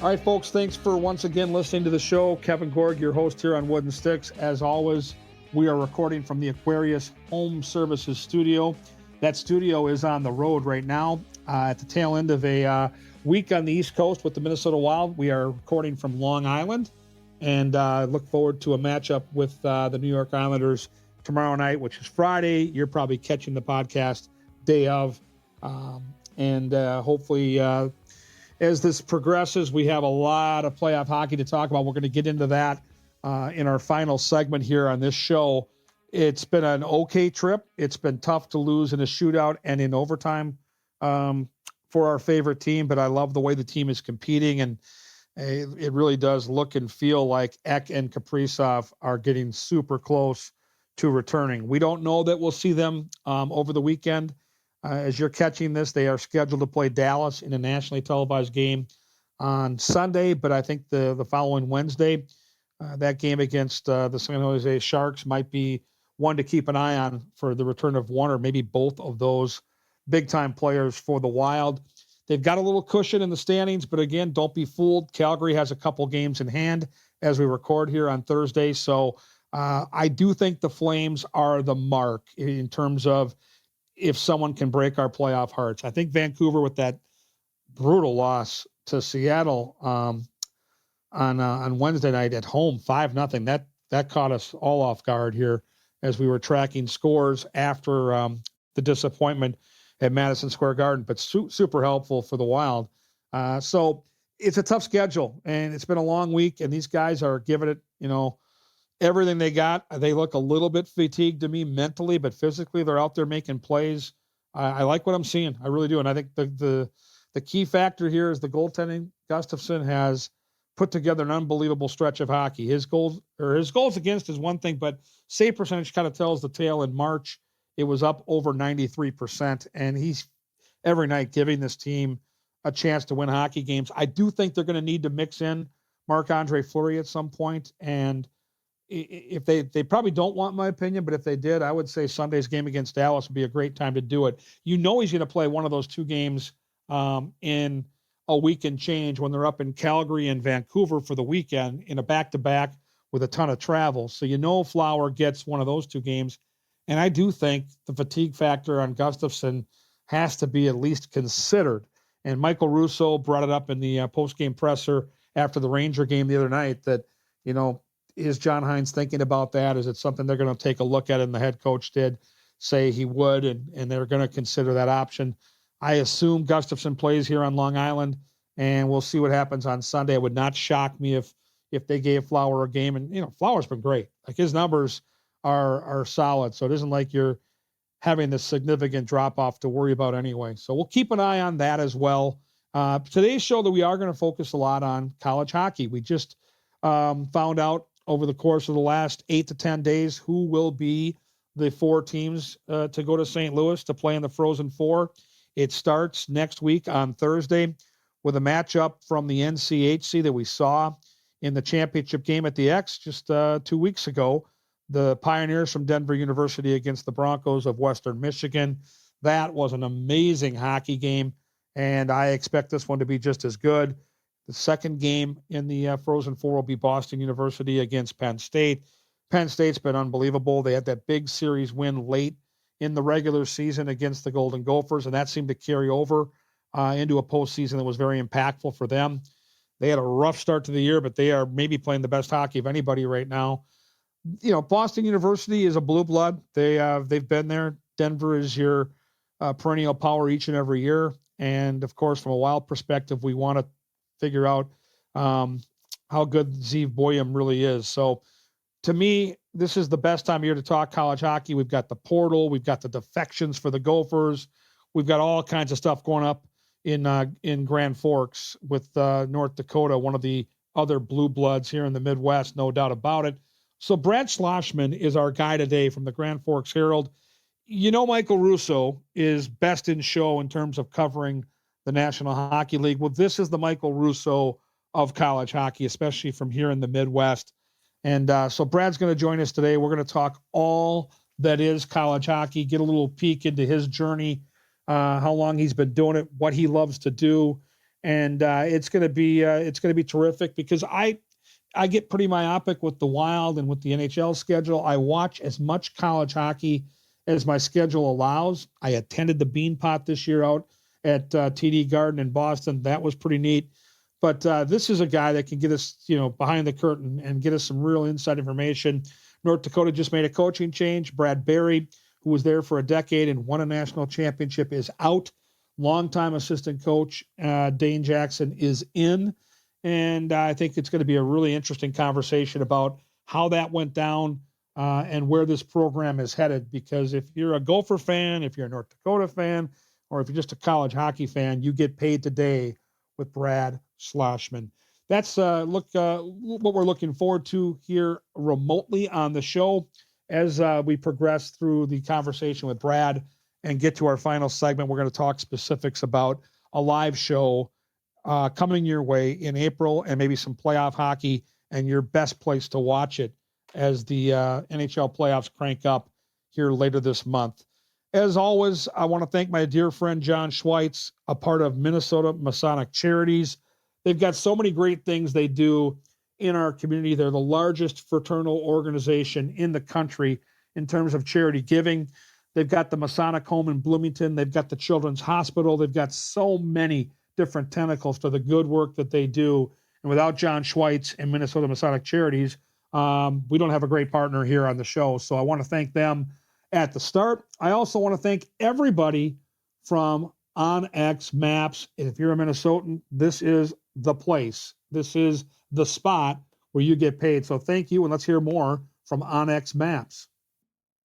All right, folks, thanks for once again listening to the show. Kevin Gorg, your host here on Wooden Sticks. As always, we are recording from the Aquarius Home Services studio. That studio is on the road right now at the tail end of a week on the East Coast with the Minnesota Wild. We are recording from Long Island and look forward to a matchup with the New York Islanders tomorrow night, which is Friday. You're probably catching the podcast day of. Hopefully, as this progresses, we have a lot of playoff hockey to talk about. We're going to get into that in our final segment here on this show. It's been an okay trip. It's been tough to lose in a shootout and in overtime for our favorite team, but I love the way the team is competing, and it really does look and feel like Ek and Kaprizov are getting super close to returning. We don't know that we'll see them over the weekend. As you're catching this, they are scheduled to play Dallas in a nationally televised game on Sunday, but I think the following Wednesday, that game against the San Jose Sharks might be one to keep an eye on for the return of one or maybe both of those big-time players for the Wild. They've got a little cushion in the standings, but again, don't be fooled. Calgary has a couple games in hand as we record here on Thursday, so I do think the Flames are the mark in terms of if someone can break our playoff hearts. I think Vancouver, with that brutal loss to Seattle on Wednesday night at home, 5-0, that caught us all off guard here as we were tracking scores after the disappointment at Madison Square Garden, but super helpful for the Wild. So it's a tough schedule, and it's been a long week, and these guys are giving it, everything they got. They look a little bit fatigued to me mentally, but physically they're out there making plays. I like what I'm seeing. I really do. And I think the key factor here is the goaltending. Gustafsson has put together an unbelievable stretch of hockey. His goals against is one thing, but save percentage kind of tells the tale. In March, it was up over 93%, and he's every night giving this team a chance to win hockey games. I do think they're going to need to mix in Marc-Andre Fleury at some point, and if they probably don't want my opinion, but if they did, I would say Sunday's game against Dallas would be a great time to do it. He's going to play one of those two games in a week and change when they're up in Calgary and Vancouver for the weekend in a back-to-back with a ton of travel. So Flower gets one of those two games. And I do think the fatigue factor on Gustafsson has to be at least considered. And Michael Russo brought it up in the post-game presser after the Ranger game the other night that, is John Hines thinking about that? Is it something they're going to take a look at? And the head coach did say he would, and they're going to consider that option. I assume Gustafsson plays here on Long Island, and we'll see what happens on Sunday. It would not shock me if they gave Flower a game. And, Flower's been great. Like, his numbers are solid, so it isn't like you're having this significant drop-off to worry about anyway. So we'll keep an eye on that as well. Today's show that we are going to focus a lot on college hockey. We just found out over the course of the last 8 to 10 days who will be the 4 teams to go to St. Louis to play in the Frozen Four. It starts next week on Thursday with a matchup from the NCHC that we saw in the championship game at the X just 2 weeks ago. The Pioneers from Denver University against the Broncos of Western Michigan. That was an amazing hockey game, and I expect this one to be just as good. The second game in the Frozen Four will be Boston University against Penn State. Penn State's been unbelievable. They had that big series win late in the regular season against the Golden Gophers, and that seemed to carry over into a postseason that was very impactful for them. They had a rough start to the year, but they are maybe playing the best hockey of anybody right now. Boston University is a blue blood. They've been there. Denver is your perennial power each and every year. And, of course, from a Wild perspective, we want to figure out how good Zeev really is. So, to me, this is the best time of year to talk college hockey. We've got the portal. We've got the defections for the Gophers. We've got all kinds of stuff going up in Grand Forks with North Dakota, one of the other blue bloods here in the Midwest, no doubt about it. So Brad Schlossman is our guy today from the Grand Forks Herald. Michael Russo is best in show in terms of covering the National Hockey League. Well, this is the Michael Russo of college hockey, especially from here in the Midwest. And so Brad's going to join us today. We're going to talk all that is college hockey, get a little peek into his journey, how long he's been doing it, what he loves to do, and it's going to be terrific because I get pretty myopic with the Wild and with the NHL schedule. I watch as much college hockey as my schedule allows. I attended the Beanpot this year out at TD Garden in Boston. That was pretty neat. But this is a guy that can get us, behind the curtain and get us some real inside information. North Dakota just made a coaching change. Brad Berry, who was there for a decade and won a national championship, is out. Longtime assistant coach Dane Jackson is in. And I think it's going to be a really interesting conversation about how that went down and where this program is headed. Because if you're a Gopher fan, if you're a North Dakota fan, or if you're just a college hockey fan, you get paid today with Brad Schlossman. That's what we're looking forward to here remotely on the show as we progress through the conversation with Brad and get to our final segment. We're going to talk specifics about a live show coming your way in April and maybe some playoff hockey and your best place to watch it as the NHL playoffs crank up here later this month. As always, I want to thank my dear friend John Schweitz, a part of Minnesota Masonic Charities. They've got so many great things they do in our community. They're the largest fraternal organization in the country in terms of charity giving. They've got the Masonic Home in Bloomington. They've got the Children's Hospital. They've got so many different tentacles to the good work that they do. And without John Schweitz and Minnesota Masonic Charities, we don't have a great partner here on the show. So I want to thank them at the start. I also want to thank everybody from OnX Maps. And if you're a Minnesotan, this is the place. This is the spot where you get paid. So thank you, and let's hear more from OnX Maps.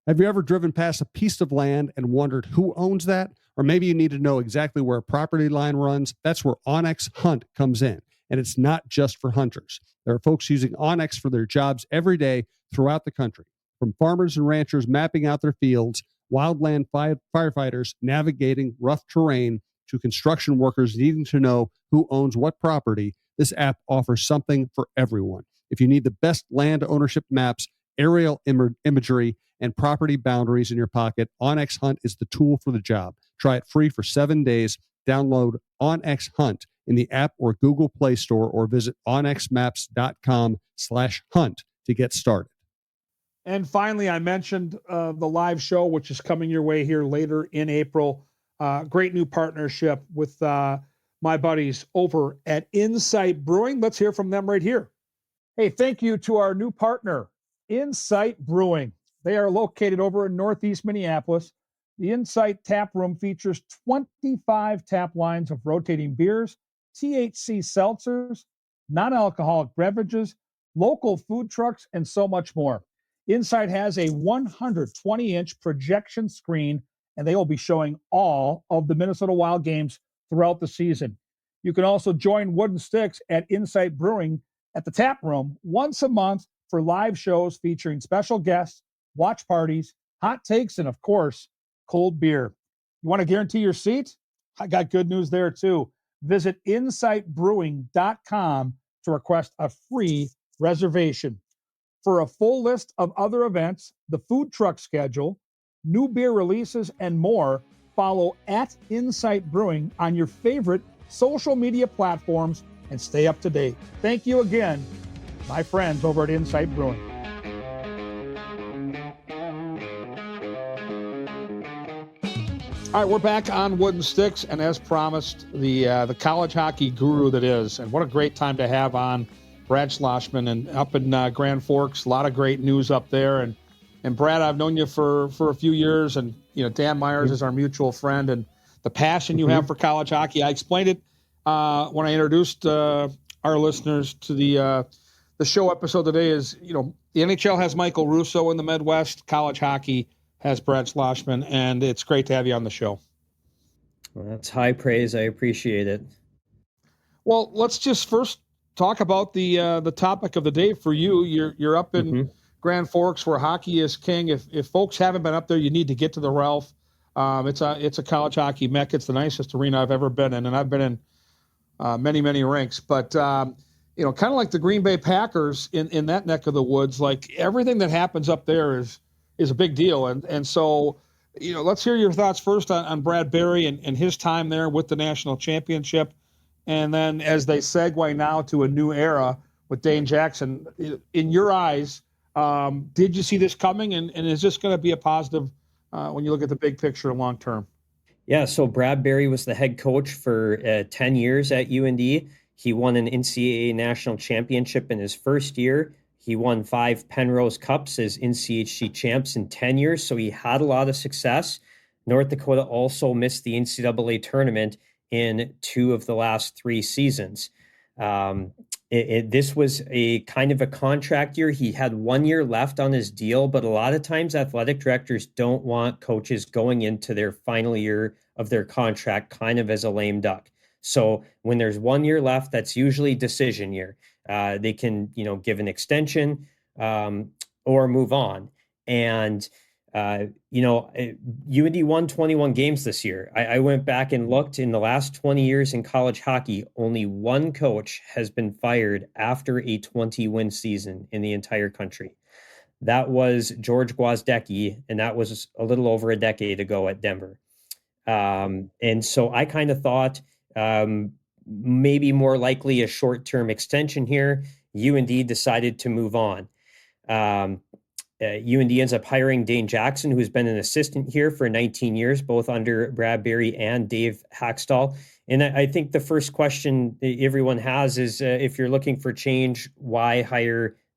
Have you ever driven past a piece of land and wondered who owns that? Or maybe you need to know exactly where a property line runs. That's where OnX Hunt comes in. And it's not just for hunters. There are folks using OnX for their jobs every day throughout the country. From farmers and ranchers mapping out their fields, wildland firefighters navigating rough terrain, to construction workers needing to know who owns what property, this app offers something for everyone. If you need the best land ownership maps, aerial imagery, and property boundaries in your pocket, OnX Hunt is the tool for the job. Try it free for 7 days. Download OnX Hunt in the app or Google Play Store, or visit onxmaps.com/hunt to get started. And finally, I mentioned the live show, which is coming your way here later in April. Great new partnership with my buddies over at Insight Brewing. Let's hear from them right here. Hey, thank you to our new partner, Insight Brewing. They are located over in Northeast Minneapolis. The Insight Tap Room features 25 tap lines of rotating beers, THC seltzers, non-alcoholic beverages, local food trucks, and so much more. Insight has a 120-inch projection screen, and they will be showing all of the Minnesota Wild games throughout the season. You can also join Wooden Sticks at Insight Brewing at the Tap Room once a month for live shows featuring special guests, watch parties, hot takes, and of course, cold beer. You want to guarantee your seat? I got good news there too. Visit insightbrewing.com to request a free reservation. For a full list of other events, the food truck schedule, new beer releases, and more, follow at Insight Brewing on your favorite social media platforms and stay up to date. Thank you again, my friends over at Insight Brewing. All right, we're back on Wooden Sticks, and as promised, the college hockey guru that is, and what a great time to have on Brad Schlossman, and up in Grand Forks, a lot of great news up there. And Brad, I've known you for a few years, and Dan Myers is our mutual friend, and the passion you have for college hockey. I explained it when I introduced our listeners to the show episode today. Is the NHL has Michael Russo in the Midwest, college hockey has Brad Schlossman, and it's great to have you on the show. Well, that's high praise. I appreciate it. Well, let's just first talk about the topic of the day for you. You're up in Grand Forks, where hockey is king. If folks haven't been up there, you need to get to the Ralph. It's a college hockey mecca. It's the nicest arena I've ever been in, and I've been in many rinks. But kind of like the Green Bay Packers in that neck of the woods, like everything that happens up there is a big deal. And so let's hear your thoughts first on Brad Berry and his time there with the national championship. And then as they segue now to a new era with Dane Jackson, in your eyes, did you see this coming? And is this going to be a positive when you look at the big picture long term? Yeah, so Brad Berry was the head coach for 10 years at UND. He won an NCAA national championship in his first year. He won 5 Penrose Cups as NCHC champs in 10 years, so he had a lot of success. North Dakota also missed the NCAA tournament in 2 of the last 3 seasons. This was a kind of a contract year. He had 1 year left on his deal, but a lot of times athletic directors don't want coaches going into their final year of their contract kind of as a lame duck. So when there's 1 year left, that's usually decision year. They can, give an extension or move on. And UND won 21 games this year. I went back and looked. In the last 20 years in college hockey, only one coach has been fired after a 20-win season in the entire country. That was George Gwozdecki, and that was a little over a decade ago at Denver. And so I kind of thought maybe more likely a short-term extension here. UND decided to move on. UND ends up hiring Dane Jackson, who's been an assistant here for 19 years, both under Brad Berry and Dave Haxtell. And I think the first question everyone has is if you're looking for change, why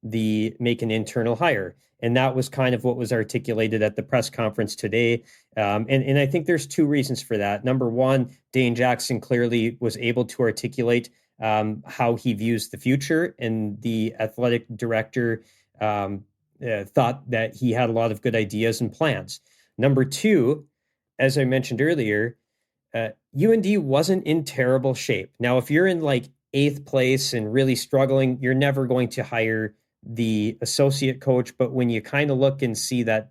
make an internal hire? And that was kind of what was articulated at the press conference today. And I think there's 2 reasons for that. Number one, Dane Jackson clearly was able to articulate how he views the future, and the athletic director thought that he had a lot of good ideas and plans. Number 2, as I mentioned earlier, UND wasn't in terrible shape. Now, if you're in like 8th place and really struggling, you're never going to hire the associate coach. But when you kind of look and see that,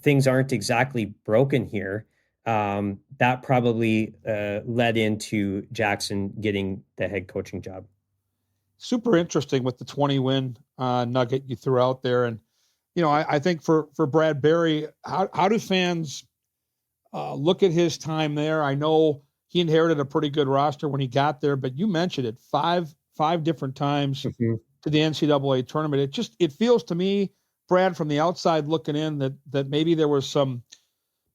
things aren't exactly broken here, that probably led into Jackson getting the head coaching job. Super interesting with the 20-win nugget you threw out there. And, I think for Brad Berry, how do fans look at his time there? I know he inherited a pretty good roster when he got there, but you mentioned it five different times to the NCAA tournament. It feels to me, Brad, from the outside looking in, that maybe there was some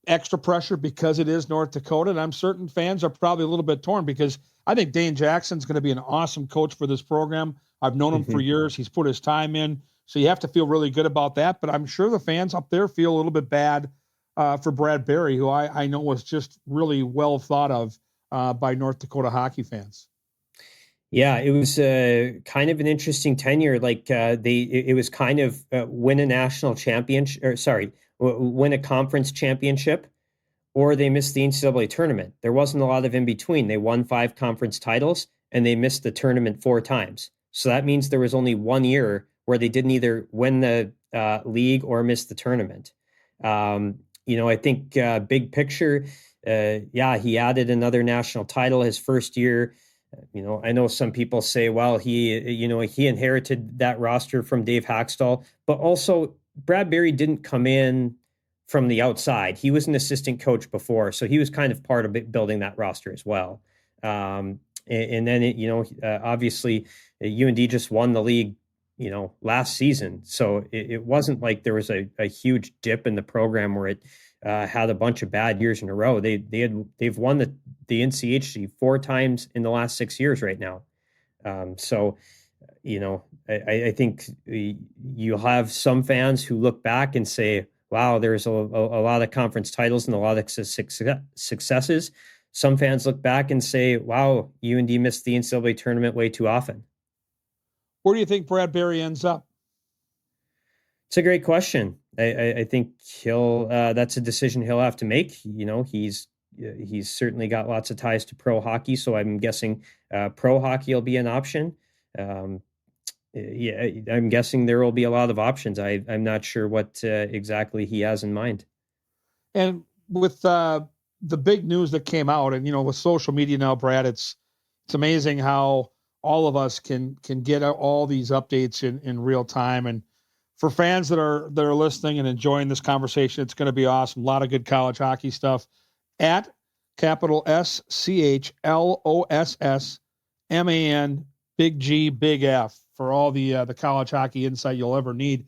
extra pressure because it is North Dakota. And I'm certain fans are probably a little bit torn because I think Dane Jackson's going to be an awesome coach for this program. I've known him for years. He's put his time in. So you have to feel really good about that. But I'm sure the fans up there feel a little bit bad for Brad Berry, who I know was just really well thought of by North Dakota hockey fans. Yeah, it was kind of an interesting tenure. Like it was kind of win a national championship, win a conference championship, or they missed the NCAA tournament. There wasn't a lot of in between. They won 5 conference titles and they missed the tournament 4 times. So that means there was only 1 year where they didn't either win the league or miss the tournament. I think big picture, he added another national title his first year. I know some people say, well, he inherited that roster from Dave Haxtell, but also Brad Berry didn't come in from the outside. He was an assistant coach before, so he was kind of part of building that roster as well. And then, obviously UND just won the league, last season. So it wasn't like there was a huge dip in the program where it had a bunch of bad years in a row. They've won the NCHC 4 times in the last 6 years right now. I think you'll have some fans who look back and say, wow, there's a lot of conference titles and a lot of successes. Some fans look back and say, wow, UND missed the NCAA tournament way too often. Where do you think Brad Berry ends up? It's a great question. I think that's a decision he'll have to make. He's certainly got lots of ties to pro hockey, so I'm guessing pro hockey will be an option. I'm guessing there will be a lot of options. I'm not sure what exactly he has in mind. And with the big news that came out, and with social media now, Brad, it's amazing how all of us can get all these updates in real time. And for fans that are listening and enjoying this conversation, it's going to be awesome. A lot of good college hockey stuff at capital SCHLOSSMAN, big G, big F, for all the college hockey insight you'll ever need.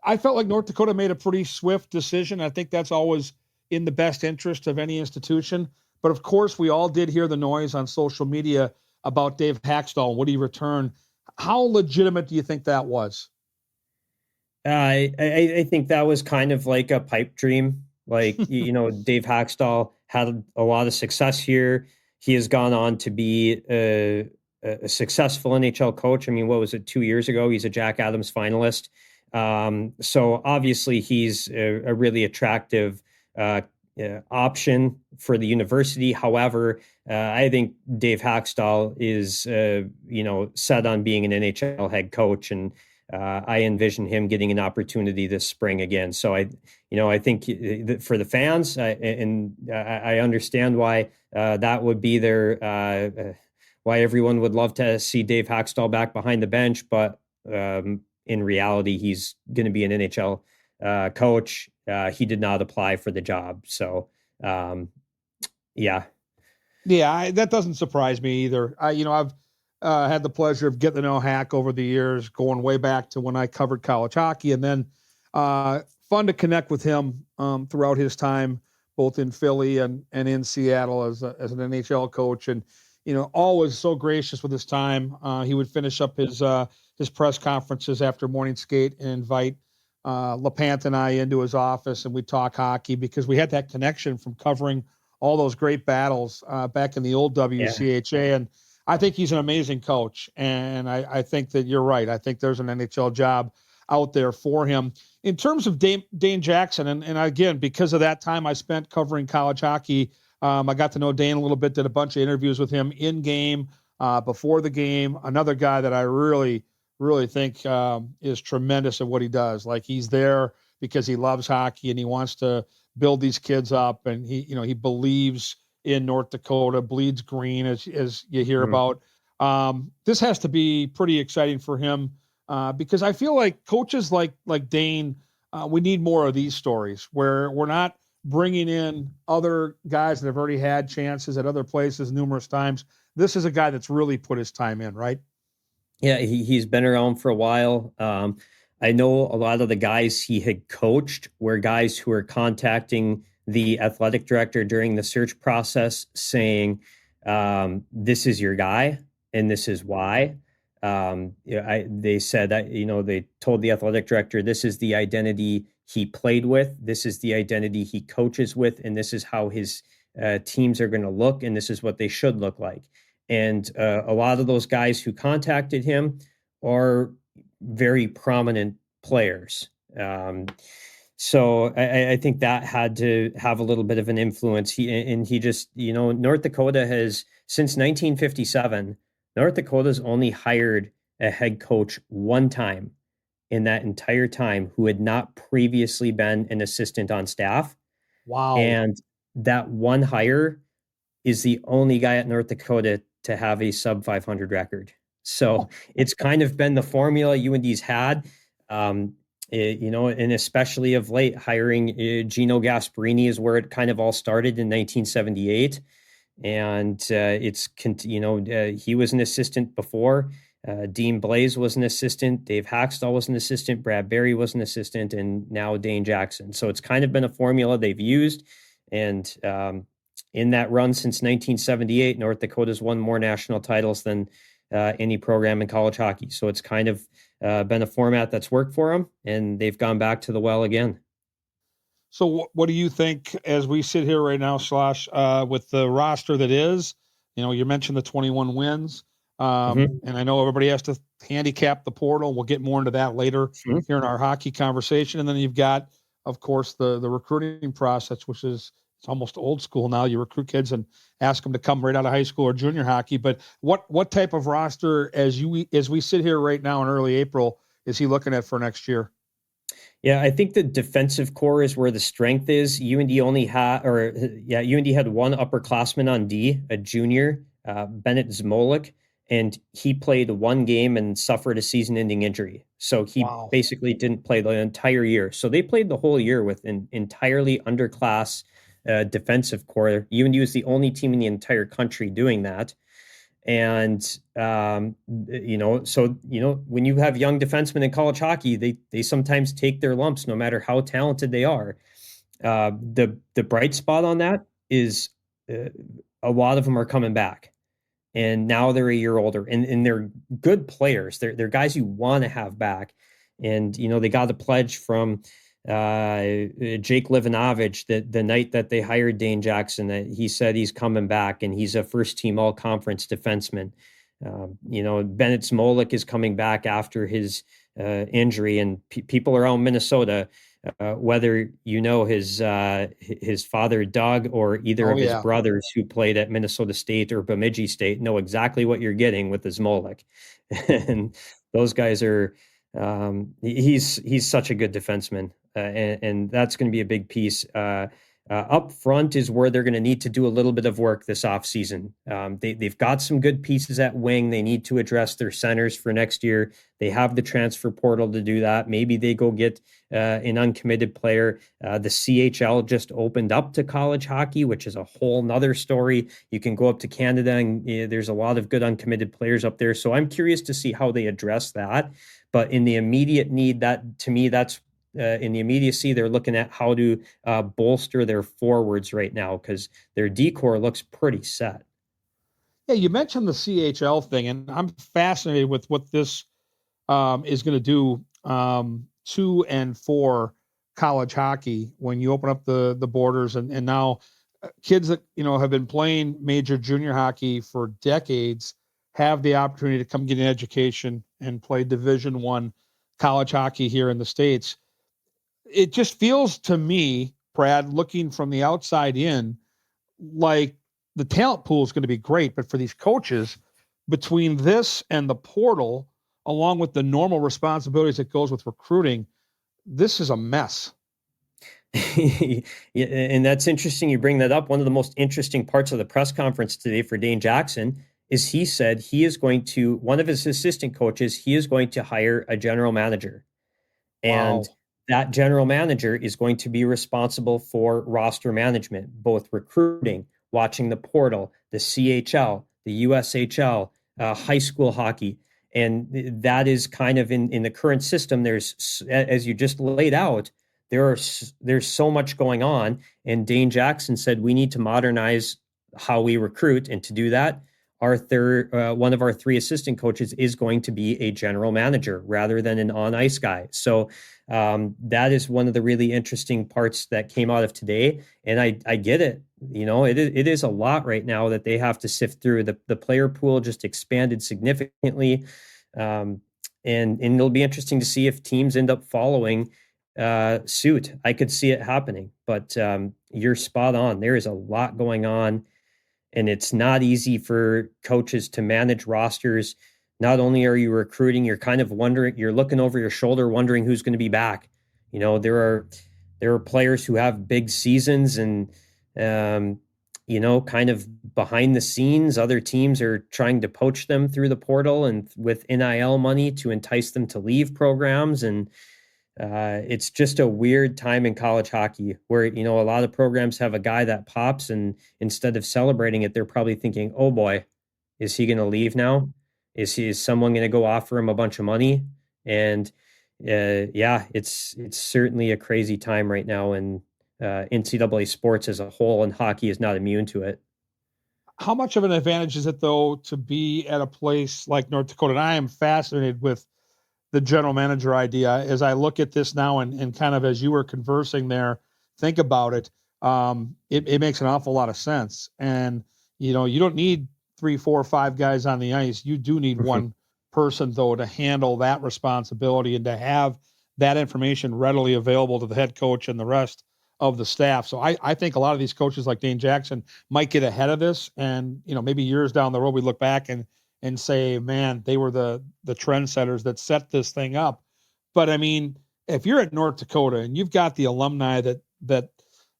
I felt like North Dakota made a pretty swift decision. I think that's always in the best interest of any institution. But of course, we all did hear the noise on social media about Dave Haxtell. Would he return? How legitimate do you think that was? I think that was kind of like a pipe dream. Like, Dave Haxtell had a lot of success here. He has gone on to be a successful NHL coach. I mean, what was it, 2 years ago? He's a Jack Adams finalist. So obviously he's a really attractive option for the university. However, I think Dave Haxtell is, set on being an NHL head coach, and I envision him getting an opportunity this spring again. So I think for the fans, I understand why that would be why everyone would love to see Dave Haxtell back behind the bench. But in reality, he's going to be an NHL coach. He did not apply for the job. So, yeah. Yeah, that doesn't surprise me either. I've had the pleasure of getting to know Hack over the years, going way back to when I covered college hockey, and then fun to connect with him throughout his time, both in Philly and in Seattle as an NHL coach, and always so gracious with his time. He would finish up his press conferences after morning skate and invite LaPant and I into his office, and we'd talk hockey because we had that connection from covering all those great battles back in the old WCHA. Yeah. And I think he's an amazing coach. And I think that you're right. I think there's an NHL job out there for him. In terms of Dane Jackson, and again, because of that time I spent covering college hockey, I got to know Dane a little bit, did a bunch of interviews with him in game, before the game. Another guy that I really, really think is tremendous at what he does. Like, he's there because he loves hockey and he wants to build these kids up, and he believes in North Dakota, bleeds green, as you hear about. This has to be pretty exciting for him because I feel like coaches like Dane, we need more of these stories where we're not bringing in other guys that have already had chances at other places numerous times. This is a guy that's really put his time in, right? Yeah, he's been around for a while. I know a lot of the guys he had coached were guys who were contacting the athletic director during the search process saying, this is your guy and this is why. They said that, they told the athletic director, this is the identity he played with, this is the identity he coaches with, and this is how his teams are going to look, and this is what they should look like. And a lot of those guys who contacted him are very prominent players. So I think that had to have a little bit of an influence. He just, North Dakota has, since 1957, North Dakota's only hired a head coach one time in that entire time who had not previously been an assistant on staff. Wow. And that one hire is the only guy at North Dakota to have a sub 500 record. So it's kind of been the formula UND's had, and especially of late, hiring Gino Gasparini is where it kind of all started in 1978. And he was an assistant before. Dean Blaze was an assistant. Dave Haxtell was an assistant. Brad Berry was an assistant. And now Dane Jackson. So it's kind of been a formula they've used. And in that run since 1978, North Dakota's won more national titles than any program in college hockey. So it's kind of been a format that's worked for them, and they've gone back to the well again. So what do you think as we sit here right now, Slosh, with the roster that is? You mentioned the 21 wins, and I know everybody has to handicap the portal. We'll get more into that later here in our hockey conversation. And then you've got, of course, the recruiting process, which is, it's almost old school now. You recruit kids and ask them to come right out of high school or junior hockey. But what type of roster, as we sit here right now in early April, is he looking at for next year? Yeah, I think the defensive core is where the strength is. UND had one upperclassman on D, a junior, Bennett Zmolik, and he played one game and suffered a season-ending injury. So he basically didn't play the entire year. So they played the whole year with an entirely underclass defensive core. UND was the only team in the entire country doing that. And, when you have young defensemen in college hockey, they sometimes take their lumps no matter how talented they are. The bright spot on that is a lot of them are coming back. And now they're a year older, and they're good players. They're guys you want to have back. And, they got a pledge from Jake Livanovich the night that they hired Dane Jackson, that he said he's coming back and he's a first team all conference defenseman. Bennett Smolik is coming back after his injury, and people around Minnesota, whether his father Doug or either of his brothers who played at Minnesota State or Bemidji State, know exactly what you're getting with the Smolik. And those guys are he's such a good defenseman, and that's going to be a big piece. Up front is where they're going to need to do a little bit of work this offseason. They've got some good pieces at wing. They need to address their centers for next year. They have the transfer portal to do that. Maybe they go get an uncommitted player. The CHL just opened up to college hockey, which is a whole nother story. You can go up to Canada, and there's a lot of good uncommitted players up there. So I'm curious to see how they address that. But in the immediate need, that's in the immediacy, they're looking at how to bolster their forwards right now, because their decor looks pretty set. Yeah, you mentioned the CHL thing, and I'm fascinated with what this is going to do to and for college hockey when you open up the borders, and now kids that have been playing major junior hockey for decades have the opportunity to come get an education and play Division I college hockey here in the States. It just feels to me, Brad, looking from the outside in, like the talent pool is going to be great, but for these coaches, between this and the portal, along with the normal responsibilities that goes with recruiting, this is a mess. Yeah, and that's interesting you bring that up. One of the most interesting parts of the press conference today for Dane Jackson is he said he is going to, one of his assistant coaches, he is going to hire a general manager. And Wow. that general manager is going to be responsible for roster management, both recruiting, watching the portal, the CHL, the USHL, high school hockey. And that is kind of in the current system. There's, as you just laid out, there's so much going on. And Dane Jackson said, we need to modernize how we recruit. And to do that, one of our three assistant coaches is going to be a general manager rather than an on-ice guy. So that is one of the really interesting parts that came out of today. And I get it. It is a lot right now that they have to sift through. The player pool just expanded significantly. And it'll be interesting to see if teams end up following suit. I could see it happening, but you're spot on. There is a lot going on. And it's not easy for coaches to manage rosters. Not only are you recruiting, you're kind of wondering, you're looking over your shoulder, wondering who's going to be back. There are players who have big seasons and, kind of behind the scenes, other teams are trying to poach them through the portal and with NIL money to entice them to leave programs. And it's just a weird time in college hockey where, a lot of programs have a guy that pops, and instead of celebrating it, they're probably thinking, oh boy, is he going to leave now? Is someone going to go offer him a bunch of money? And it's certainly a crazy time right now, and NCAA sports as a whole, and hockey is not immune to it. How much of an advantage is it, though, to be at a place like North Dakota? And I am fascinated with the general manager idea. As I look at this now and kind of as you were conversing there, think about it. It makes an awful lot of sense. And, you don't need 3, 4, 5 guys on the ice. You do need one person, though, to handle that responsibility and to have that information readily available to the head coach and the rest of the staff. So I think a lot of these coaches like Dane Jackson might get ahead of this. And, maybe years down the road, we look back and say, man, they were the trendsetters that set this thing up. But I mean, if you're at North Dakota and you've got the alumni that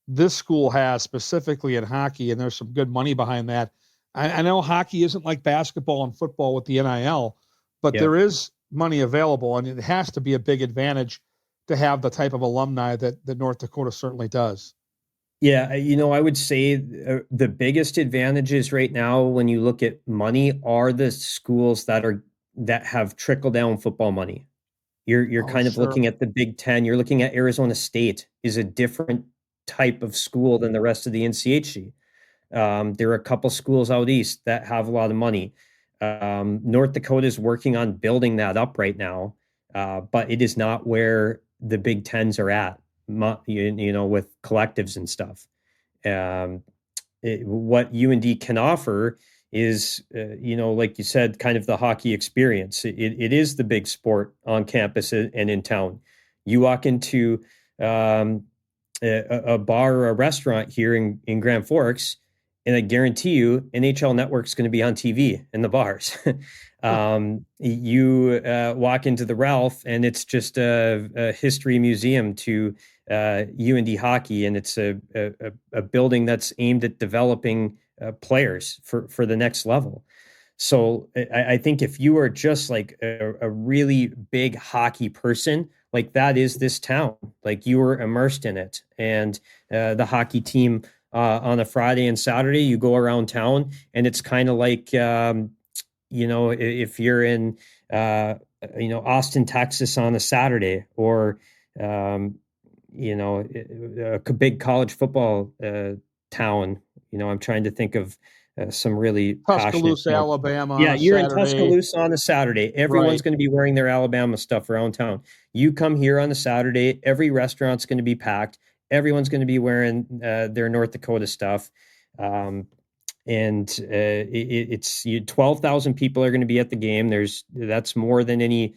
this school has specifically in hockey, and there's some good money behind that. I know hockey isn't like basketball and football with the NIL, but there is money available, and it has to be a big advantage to have the type of alumni that North Dakota certainly does. Yeah, I would say the biggest advantages right now when you look at money are the schools that have trickle down football money. You're Oh, kind of sure. looking at the Big Ten. You're looking at Arizona State is a different type of school than the rest of the NCHC. There are a couple schools out east that have a lot of money. North Dakota is working on building that up right now, but it is not where the Big Tens are at, with collectives and stuff. Um, what UND can offer is, like you said, kind of the hockey experience. It is the big sport on campus and in town. You walk into um, a bar or a restaurant here in Grand Forks, and I guarantee you, NHL Network's going to be on TV in the bars. You walk into the Ralph, and it's just a history museum to UND hockey, and it's a building that's aimed at developing players for the next level. So I think if you are just like a really big hockey person, like that is this town, like you were immersed in it. And the hockey team on a Friday and Saturday, you go around town, and it's kind of like, if you're in, Austin, Texas on a Saturday, or, a big college football town. I'm trying to think of some really passionate. Tuscaloosa, Alabama on Yeah, a you're in Saturday. Tuscaloosa on a Saturday. Everyone's Right. going to be wearing their Alabama stuff around town. You come here on a Saturday, every restaurant's going to be packed. Everyone's going to be wearing their North Dakota stuff. And it's 12,000 people are going to be at the game. That's more than any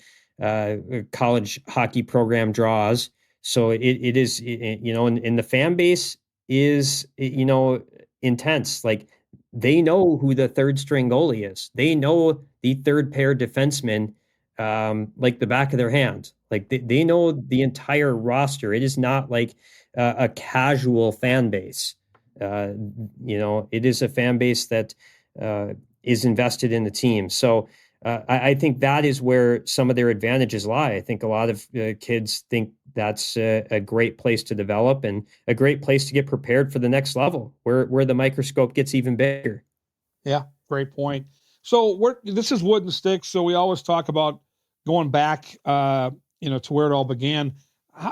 college hockey program draws. So it is, and the fan base is, intense. Like, they know who the third string goalie is. They know the third pair defenseman like the back of their hand. Like, they know the entire roster. It is not like a casual fan base. Uh, it is a fan base that uh, is invested in the team. So I think that is where some of their advantages lie. I think a lot of kids think that's a great place to develop and a great place to get prepared for the next level, where the microscope gets even bigger. Yeah, great point. So this is Wooden Sticks. So we always talk about going back, to where it all began.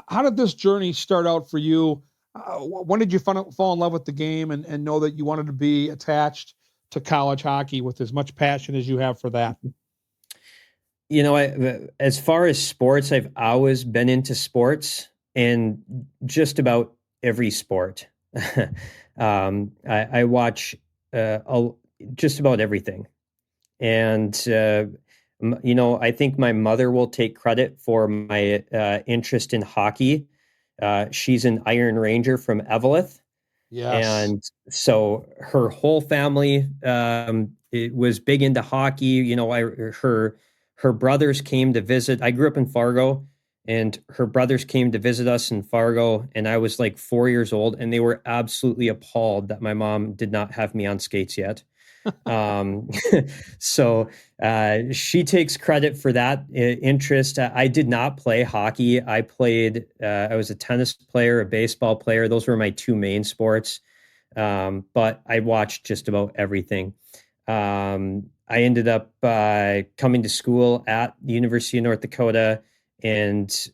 How did this journey start out for you? When did you fall in love with the game and know that you wanted to be attached to college hockey with as much passion as you have for that? As far as sports, I've always been into sports, and just about every sport. I watch just about everything. And, I think my mother will take credit for my interest in hockey. She's an Iron Ranger from Eveleth. Yes. And so her whole family it was big into hockey. Her brothers came to visit. I grew up in Fargo, and her brothers came to visit us in Fargo, and I was like 4 years old, and they were absolutely appalled that my mom did not have me on skates yet. Um, so she takes credit for that interest. I did not play hockey. I was a tennis player, a baseball player. Those were my two main sports. But I watched just about everything. I ended up coming to school at the University of North Dakota, and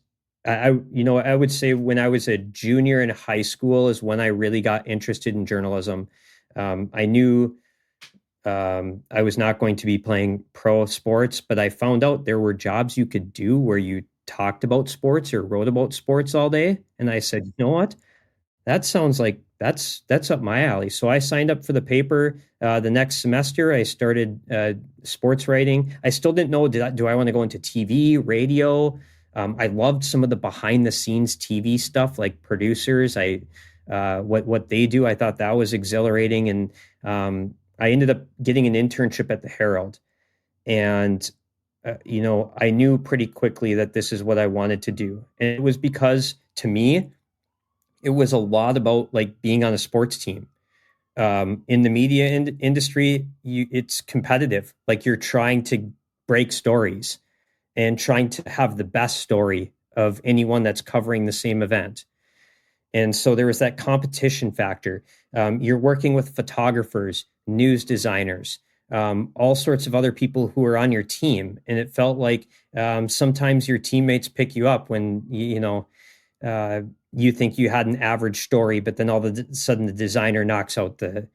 I would say when I was a junior in high school is when I really got interested in journalism. I knew I was not going to be playing pro sports, but I found out there were jobs you could do where you talked about sports or wrote about sports all day. And I said, you know what? That sounds like that's up my alley. So I signed up for the paper. The next semester, I started sports writing. I still didn't know, do I want to go into TV, radio? I loved some of the behind the scenes TV stuff, like producers. What they do. I thought that was exhilarating, and I ended up getting an internship at the Herald, and I knew pretty quickly that this is what I wanted to do, and it was because to me, it was a lot about like being on a sports team. In the media industry, it's competitive. Like, you're trying to break stories and trying to have the best story of anyone that's covering the same event. And so there was that competition factor. You're working with photographers, news designers, all sorts of other people who are on your team. And it felt like sometimes your teammates pick you up when, you think you had an average story, but then all of a sudden the designer knocks out the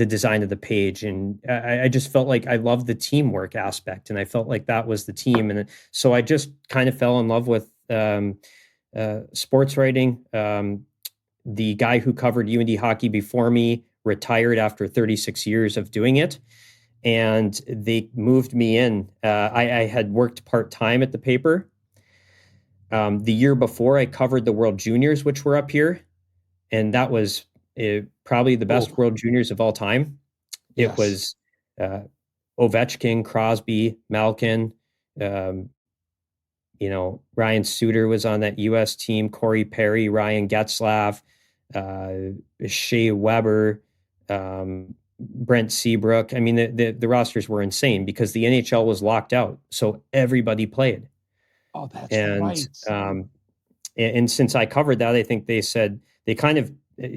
design of the page. And I just felt like I loved the teamwork aspect, and I felt like that was the team. And so I just kind of fell in love with sports writing. The guy who covered UND hockey before me retired after 36 years of doing it, and they moved me in. I had worked part-time at the paper. The year before, I covered the World Juniors, which were up here, and that was probably the best World Juniors of all time. It was Ovechkin, Crosby, Malkin, Ryan Suter was on that U.S. team, Corey Perry, Ryan Getzlaff, Shea Weber, Brent Seabrook. I mean, the rosters were insane because the NHL was locked out, so everybody played. Oh, that's right. And since I covered that, I think they said they kind of I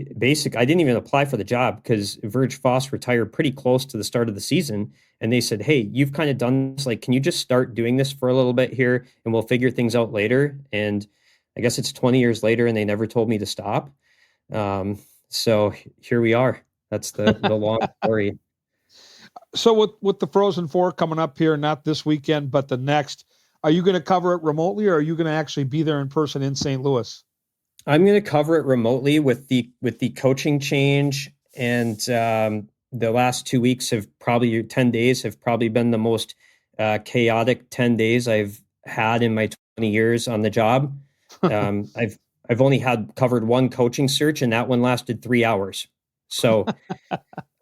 didn't even apply for the job because Virg Foss retired pretty close to the start of the season. And they said, hey, you've kind of done this. Like, can you just start doing this for a little bit here and we'll figure things out later? And I guess it's 20 years later and they never told me to stop. So here we are. That's the long story. So with the Frozen Four coming up here, not this weekend, but the next, are you going to cover it remotely or are you going to actually be there in person in St. Louis? I'm going to cover it remotely with the coaching change, and the last 2 weeks 10 days have probably been the most chaotic 10 days I've had in my 20 years on the job. I've only covered one coaching search, and that one lasted 3 hours. So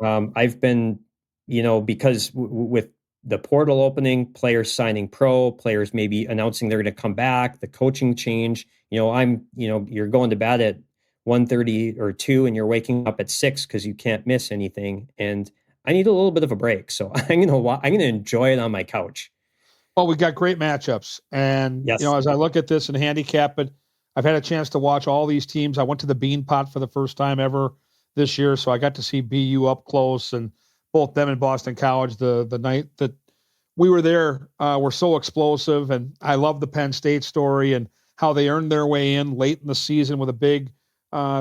I've been, because with the portal opening, players signing pro, players maybe announcing they're going to come back, the coaching change, you're going to bed at 1:30 or 2 and you're waking up at 6 because you can't miss anything. And I need a little bit of a break. So I'm going to enjoy it on my couch. Well, we got great matchups. And, yes. As I look at this and handicap it, I've had a chance to watch all these teams. I went to the Bean Pot for the first time ever this year. So I got to see BU up close, and both them and Boston College, the night that we were there, were so explosive. And I love the Penn State story and how they earned their way in late in the season with a big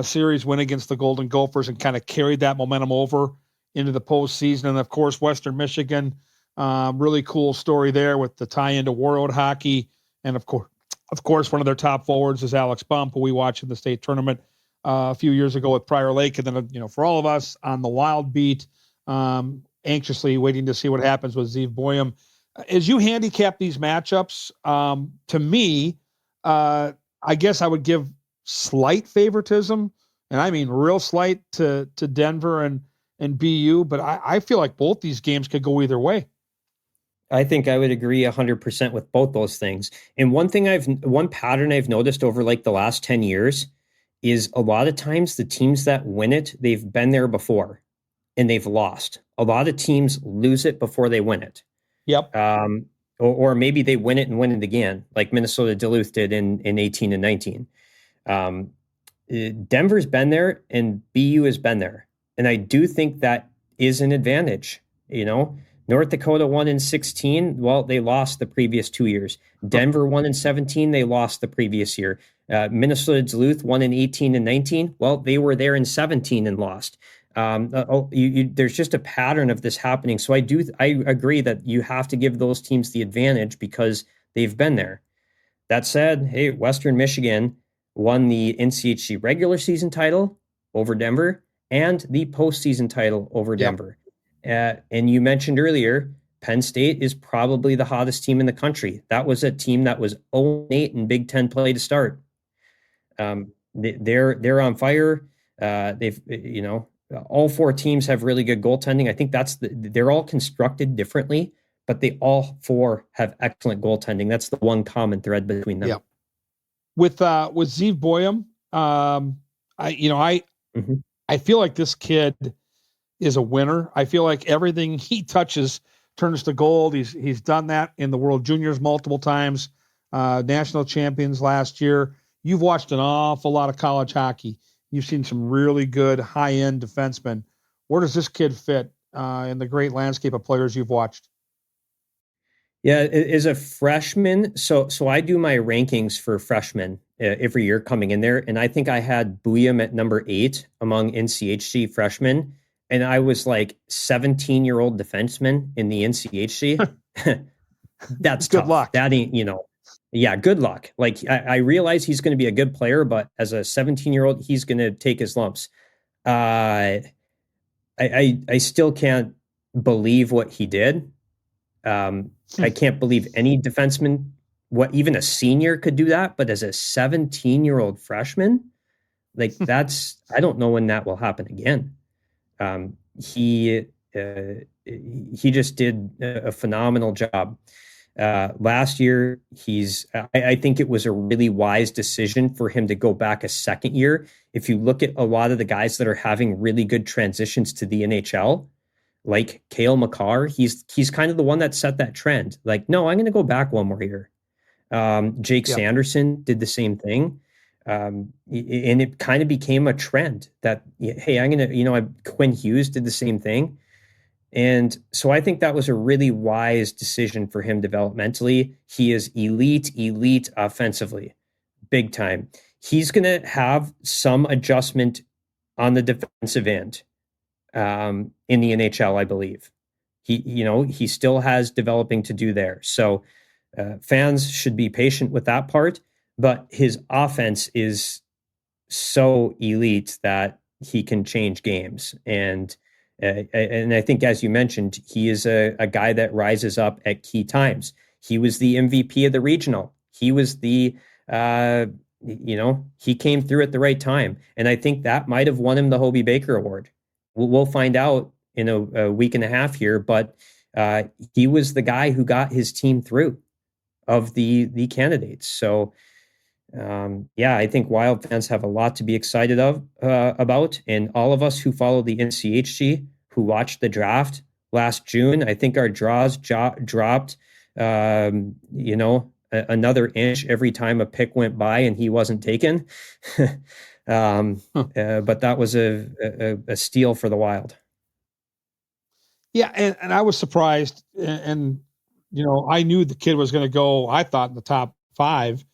series win against the Golden Gophers and kind of carried that momentum over into the postseason. And of course, Western Michigan, really cool story there with the tie into Warroad hockey. And of course, one of their top forwards is Alex Bump, who we watched in the state tournament a few years ago with Prior Lake. And then, for all of us on the Wild beat, anxiously waiting to see what happens with Zeev Boyum. As you handicap these matchups, to me, I guess I would give slight favoritism, and I mean real slight, to Denver and BU, but I feel like both these games could go either way. I think I would agree 100% with both those things. And one pattern I've noticed over like the last 10 years is a lot of times the teams that win it, they've been there before and they've lost. A lot of teams lose it before they win it. Yep. Or maybe they win it and win it again, like Minnesota Duluth did in 18 and 19. Denver's been there and BU has been there. And I do think that is an advantage. North Dakota won in 16. Well, they lost the previous 2 years. Denver won in 17. They lost the previous year. Minnesota Duluth won in 18 and 19. Well, they were there in 17 and lost. There's just a pattern of this happening. So I agree that you have to give those teams the advantage because they've been there. That said, hey, Western Michigan won the NCHC regular season title over Denver and the postseason title over Denver. And you mentioned earlier, Penn State is probably the hottest team in the country. That was a team that was 0-8 in Big Ten play to start. They're on fire. All four teams have really good goaltending. I think they're all constructed differently, but they all four have excellent goaltending. That's the one common thread between them. Yeah. With Zeev Boyum, I feel like this kid is a winner. I feel like everything he touches turns to gold. He's done that in the World Juniors multiple times, national champions last year. You've watched an awful lot of college hockey. You've seen some really good high-end defensemen. Where does this kid fit in the great landscape of players you've watched? Yeah, as a freshman, so I do my rankings for freshmen every year coming in there, and I think I had Buyam at number 8 among NCHC freshmen, and I was like 17-year-old defenseman in the NCHC. That's Good tough. luck. That ain't, yeah, good luck. Like I realize he's going to be a good player, but as a 17-year-old, he's going to take his lumps. Uh, I still can't believe what he did. I can't believe any defenseman, even a senior could do that. But as a 17-year-old freshman, like I don't know when that will happen again. He just did a phenomenal job. Last year, I think it was a really wise decision for him to go back a second year. If you look at a lot of the guys that are having really good transitions to the NHL, like Cale Makar, he's kind of the one that set that trend. Like, no, I'm going to go back one more year. Jake Sanderson did the same thing. And it kind of became a trend that, hey, I'm going to, Quinn Hughes did the same thing. And so I think that was a really wise decision for him developmentally. He is elite offensively, big time. He's going to have some adjustment on the defensive end in the NHL, I believe. He still has developing to do there. So fans should be patient with that part, but his offense is so elite that he can change games. And I think, as you mentioned, he is a guy that rises up at key times. He was the MVP of the regional. He was he came through at the right time. And I think that might have won him the Hobie Baker Award. We'll find out in a week and a half here, but he was the guy who got his team through of the candidates. So, I think Wild fans have a lot to be excited about. And all of us who follow the NCHC, who watched the draft last June, I think our draws dropped, another inch every time a pick went by and he wasn't taken. But that was a steal for the Wild. Yeah, and I was surprised, and I knew the kid was going to go, I thought, in the top 5,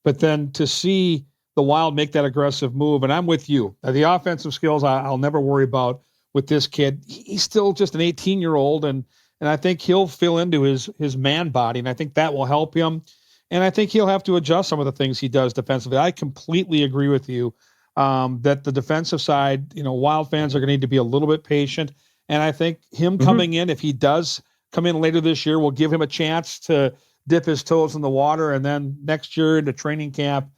but then to see the Wild make that aggressive move, and I'm with you. The offensive skills I'll never worry about with this kid. He's still just an 18-year-old, and I think he'll fill into his man body, and I think that will help him. And I think he'll have to adjust some of the things he does defensively. I completely agree with you that the defensive side, Wild fans are going to need to be a little bit patient. And I think him coming in, if he does come in later this year, will give him a chance to dip his toes in the water. And then next year into training camp,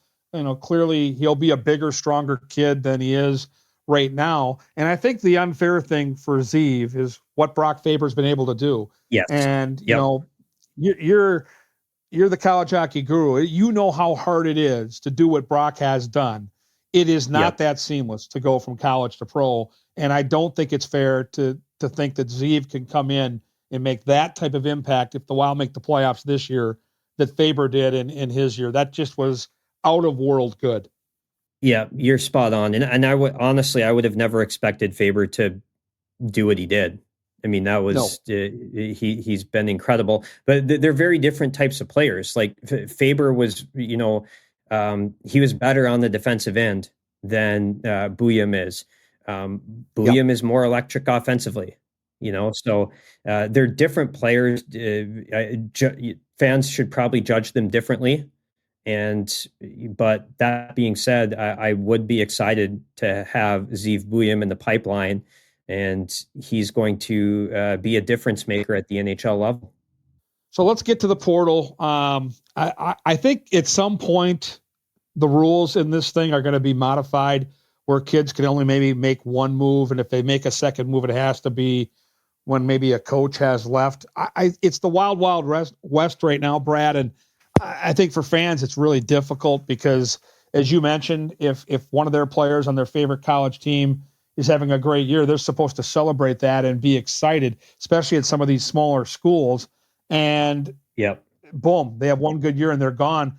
clearly he'll be a bigger, stronger kid than he is right now. And I think the unfair thing for Zeev is what Brock Faber's been able to do. Yes. And, you're the college hockey guru. You know how hard it is to do what Brock has done. It is not that seamless to go from college to pro. And I don't think it's fair to think that Zeev can come in and make that type of impact if the Wild make the playoffs this year that Faber did in his year. That just was out of world good. Yeah, you're spot on. And I would have never expected Faber to do what he did. I mean, that was he's been incredible, but they're very different types of players. Like Faber was, he was better on the defensive end than Buyam is. Buyam is more electric offensively, so they're different players. Fans should probably judge them differently. But that being said, I would be excited to have Zeev Buyam in the pipeline, and he's going to be a difference maker at the NHL level. So let's get to the portal. I think at some point the rules in this thing are going to be modified where kids can only maybe make one move, and if they make a second move, it has to be when maybe a coach has left. It's the wild west right now, Brad, and I think for fans it's really difficult because, as you mentioned, if one of their players on their favorite college team is having a great year, they're supposed to celebrate that and be excited, especially at some of these smaller schools. And boom, they have one good year and they're gone.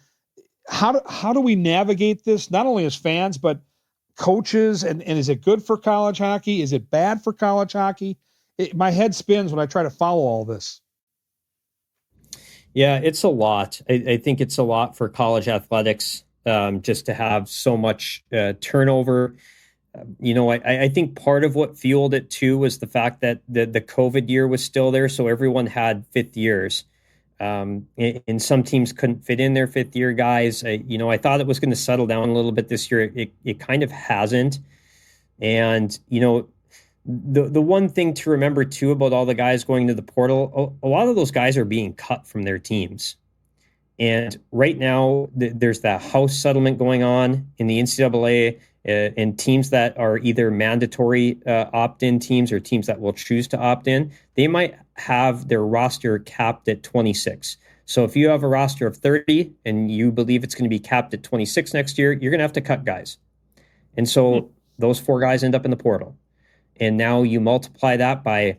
how do we navigate this, not only as fans, but coaches, and is it good for college hockey? Is it bad for college hockey? My head spins when I try to follow all this. Yeah, it's a lot. I think it's a lot for college athletics, just to have so much turnover. I think part of what fueled it too was the fact that the COVID year was still there, so everyone had fifth years. And some teams couldn't fit in their fifth year guys. I thought it was going to settle down a little bit this year. It kind of hasn't. And, the one thing to remember too about all the guys going to the portal, a lot of those guys are being cut from their teams. And right now, there's that house settlement going on in the NCAA, and teams that are either mandatory opt-in teams or teams that will choose to opt in, they might have their roster capped at 26. So if you have a roster of 30 and you believe it's going to be capped at 26 next year, you're going to have to cut guys. And so those 4 guys end up in the portal. And now you multiply that by,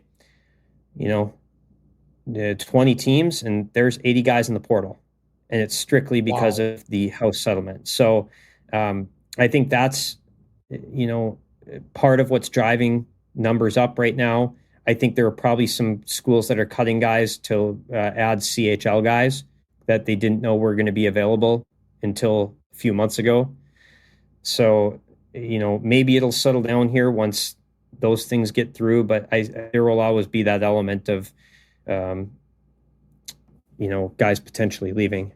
20 teams, and there's 80 guys in the portal. And it's strictly because of the house settlement. So I think that's, part of what's driving numbers up right now. I think there are probably some schools that are cutting guys to add CHL guys that they didn't know were going to be available until a few months ago. So, maybe it'll settle down here once those things get through, but there will always be that element of, guys potentially leaving.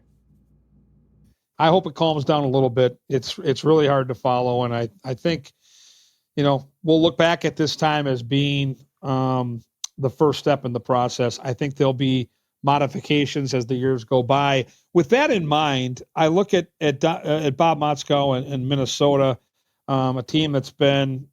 I hope it calms down a little bit. It's really hard to follow. And I think, we'll look back at this time as being the first step in the process. I think there'll be modifications as the years go by. With that in mind, I look at Bob Motzko and Minnesota, a team that's been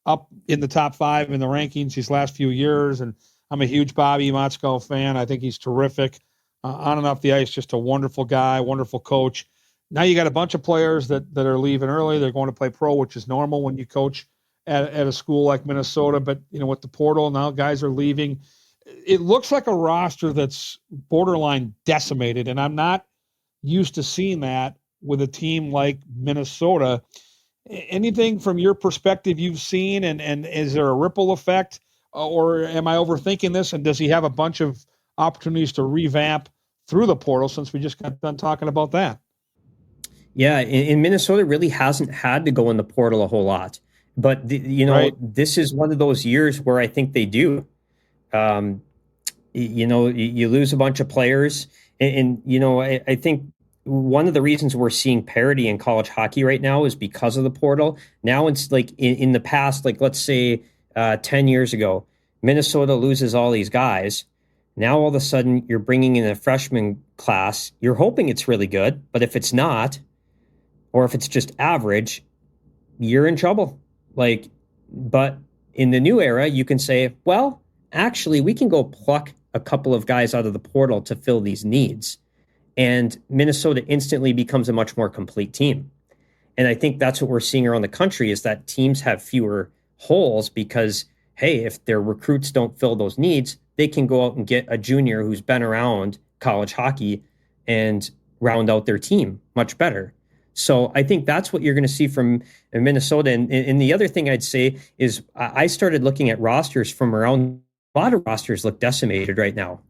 up in the top 5 in the rankings these last few years. And I'm a huge Bobby Motzko fan. I think he's terrific. On and off the ice, just a wonderful guy, wonderful coach. Now you got a bunch of players that are leaving early. They're going to play pro, which is normal when you coach at a school like Minnesota. But, with the portal, now guys are leaving. It looks like a roster that's borderline decimated, and I'm not used to seeing that with a team like Minnesota. Anything from your perspective you've seen, and is there a ripple effect, or am I overthinking this? And does he have a bunch of opportunities to revamp through the portal, since we just got done talking about that? Yeah, in Minnesota really hasn't had to go in the portal a whole lot. But, right. This is one of those years where I think they do. You lose a bunch of players. And I think one of the reasons we're seeing parity in college hockey right now is because of the portal. Now it's like in the past, like let's say 10 years ago, Minnesota loses all these guys. Now all of a sudden you're bringing in a freshman class. You're hoping it's really good, but if it's not, or if it's just average, you're in trouble. But in the new era, you can say, well, actually, we can go pluck a couple of guys out of the portal to fill these needs. And Minnesota instantly becomes a much more complete team. And I think that's what we're seeing around the country, is that teams have fewer holes because, hey, if their recruits don't fill those needs, they can go out and get a junior who's been around college hockey and round out their team much better. So I think that's what you're going to see from Minnesota. And the other thing I'd say is I started looking at rosters from around, a lot of rosters look decimated right now.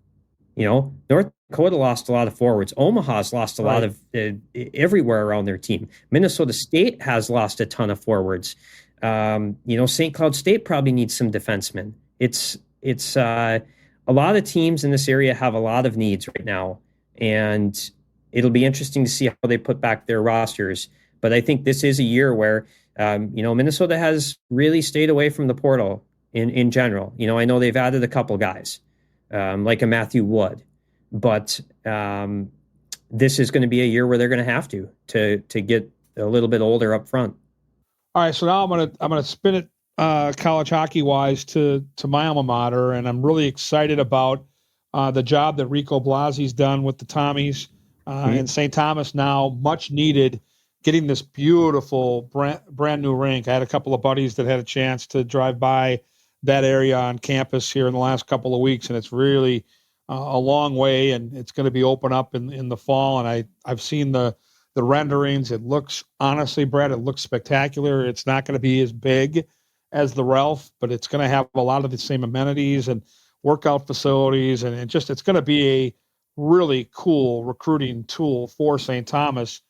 North Dakota lost a lot of forwards. Omaha's lost a lot of everywhere around their team. Minnesota State has lost a ton of forwards. St. Cloud State probably needs some defensemen. It's a lot of teams in this area have a lot of needs right now. And it'll be interesting to see how they put back their rosters. But I think this is a year where, Minnesota has really stayed away from the portal in general. I know they've added a couple guys, like a Matthew Wood. But this is going to be a year where they're going to have to get a little bit older up front. All right, so now I'm gonna spin it college hockey wise to my alma mater, and I'm really excited about the job that Rico Blasi's done with the Tommies. And St. Thomas now, much needed, getting this beautiful brand new rink. I had a couple of buddies that had a chance to drive by that area on campus here in the last couple of weeks, and it's really a long way, and it's going to be open up in the fall. And I've seen the the renderings. It looks, honestly, Brad, it looks spectacular. It's not going to be as big as the Ralph, but it's going to have a lot of the same amenities and workout facilities. And it's going to be a really cool recruiting tool for St. Thomas.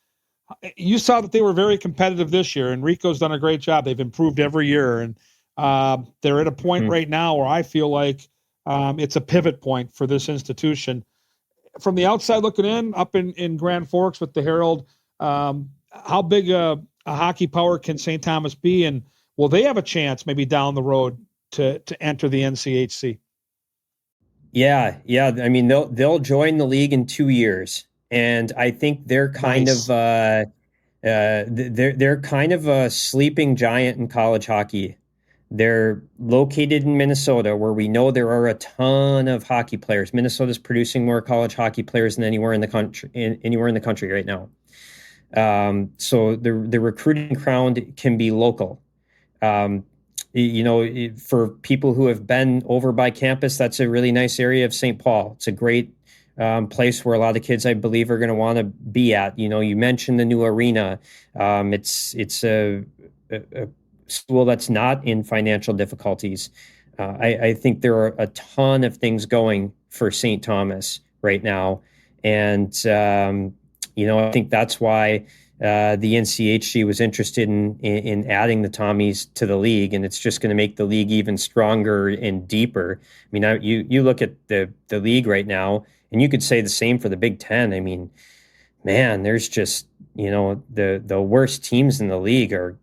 You saw that they were very competitive this year, and Rico's done a great job. They've improved every year. And they're at a point right now where I feel like it's a pivot point for this institution. From the outside looking in, up in Grand Forks with the Herald, how big a hockey power can St. Thomas be, and will they have a chance maybe down the road to enter the NCHC? Yeah. I mean, they'll join the league in 2 years, and I think they're kind of they're kind of a sleeping giant in college hockey. They're located in Minnesota, where we know there are a ton of hockey players. Minnesota's producing more college hockey players than anywhere in the country right now. So the recruiting ground can be local. For people who have been over by campus, that's a really nice area of St. Paul. It's a great place where a lot of kids, I believe, are going to want to be at. You mentioned the new arena. It's a school that's not in financial difficulties. I think there are a ton of things going for St. Thomas right now. And, I think that's why the NCHC was interested in adding the Tommies to the league, and it's just going to make the league even stronger and deeper. I mean, you look at the league right now, and you could say the same for the Big Ten. I mean, man, there's just, the worst teams in the league are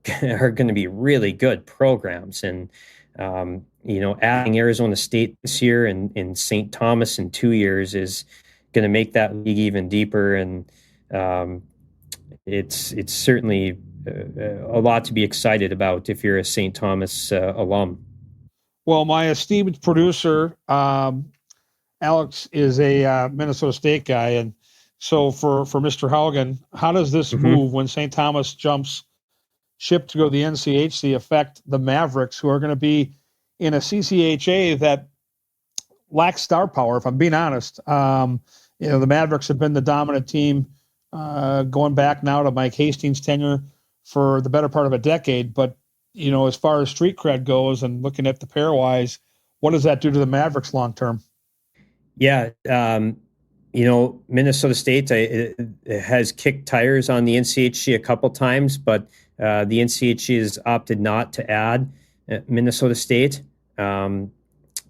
going to be really good programs. And, adding Arizona State this year and St. Thomas in 2 years is going to make that league even deeper. And it's certainly a lot to be excited about if you're a St. Thomas alum. Well, my esteemed producer, Alex, is a Minnesota State guy. And so for Mr. Haugen, how does this move when St. Thomas jumps ship to go to the NCHC affect the Mavericks, who are going to be in a CCHA that lacks star power, if I'm being honest? The Mavericks have been the dominant team going back now to Mike Hastings' tenure for the better part of a decade. But, as far as street cred goes and looking at the pairwise, what does that do to the Mavericks long term? Yeah. Minnesota State has kicked tires on the NCHC a couple times, but the NCHC has opted not to add Minnesota State. I